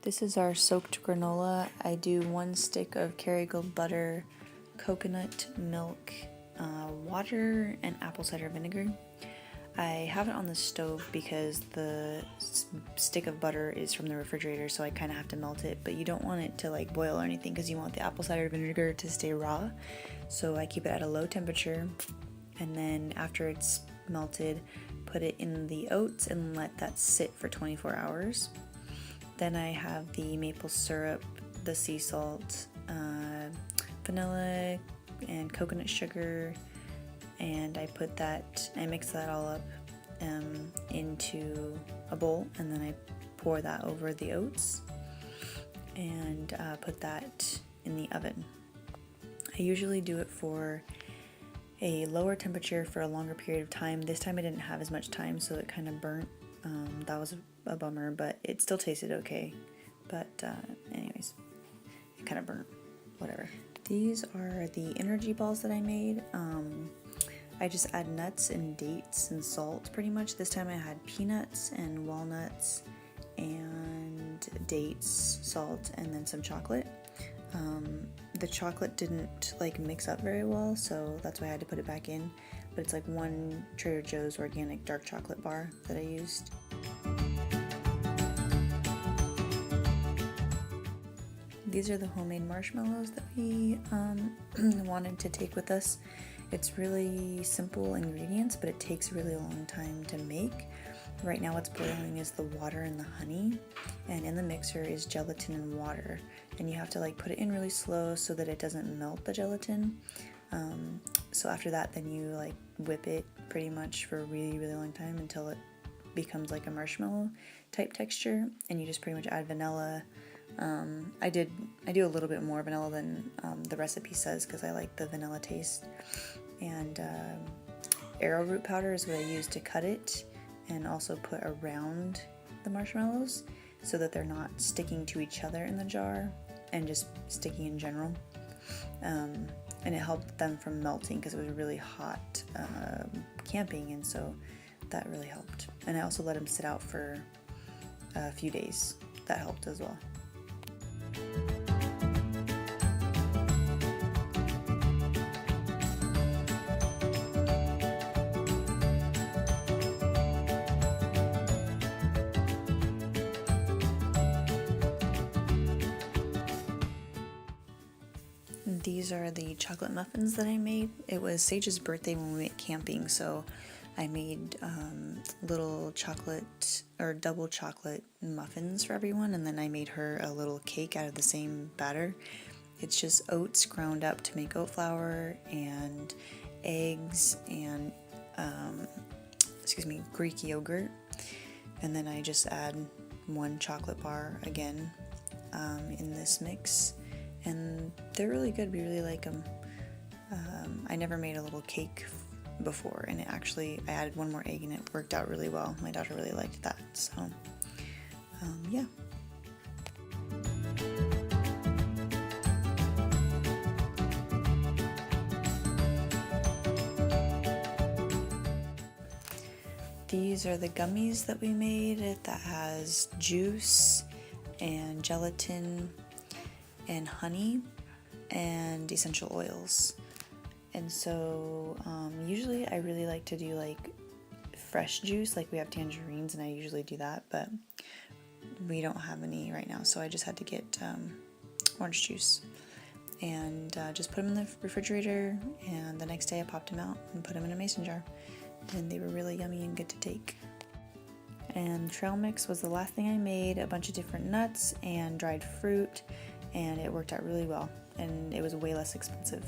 This is our soaked granola. I do 1 stick of kerrygold butter, coconut milk, water, and apple cider vinegar. I have it on the stove because the stick of butter is from the refrigerator, so I kind of have to melt it, but you don't want it to like boil or anything because you want the apple cider vinegar to stay raw. So I keep it at a low temperature, and then after it's melted, put it in the oats and let that sit for 24 hours. Then I have the maple syrup, the sea salt, vanilla, and coconut sugar, and I mix that all up into a bowl, and then I pour that over the oats and put that in the oven. I usually do it for a lower temperature for a longer period of time. This time I didn't have as much time, so it kind of burnt. That was a bummer, but it still tasted okay. But anyways, it kind of burnt, whatever. These are the energy balls that I made. I just add nuts and dates and salt pretty much. This time I had peanuts and walnuts and dates, salt, and then some chocolate. The chocolate didn't like mix up very well, so that's why I had to put it back in. But it's like 1 Trader Joe's organic dark chocolate bar that I used. These are the homemade marshmallows that we wanted to take with us. It's really simple ingredients, but it takes a really long time to make. Right now what's boiling is the water and the honey, and in the mixer is gelatin and water, and you have to like put it in really slow so that it doesn't melt the gelatin. So after that, then you like whip it pretty much for a really long time until it becomes like a marshmallow type texture, and you just pretty much add vanilla. I do a little bit more vanilla than the recipe says because I like the vanilla taste, and arrowroot powder is what I use to cut it and also put around the marshmallows so that they're not sticking to each other in the jar and just sticking in general. And it helped them from melting because it was really hot camping, and so that really helped. And I also let them sit out for a few days. That helped as well. These are the chocolate muffins that I made. It was Sage's birthday when we went camping, so I made little chocolate or double chocolate muffins for everyone, and then I made her a little cake out of the same batter. It's just oats ground up to make oat flour and eggs and Greek yogurt, and then I just add 1 chocolate bar again in this mix. And they're really good. We really like them. I never made a little cake before, and I added 1 more egg and it worked out really well. My daughter really liked that, so yeah. These are the gummies that we made. That has juice and gelatin and honey and essential oils. And so usually I really like to do like fresh juice, like we have tangerines and I usually do that, but we don't have any right now, so I just had to get orange juice and just put them in the refrigerator, and the next day I popped them out and put them in a mason jar, and they were really yummy and good to take. And trail mix was the last thing I made, a bunch of different nuts and dried fruit, and it worked out really well, and it was way less expensive.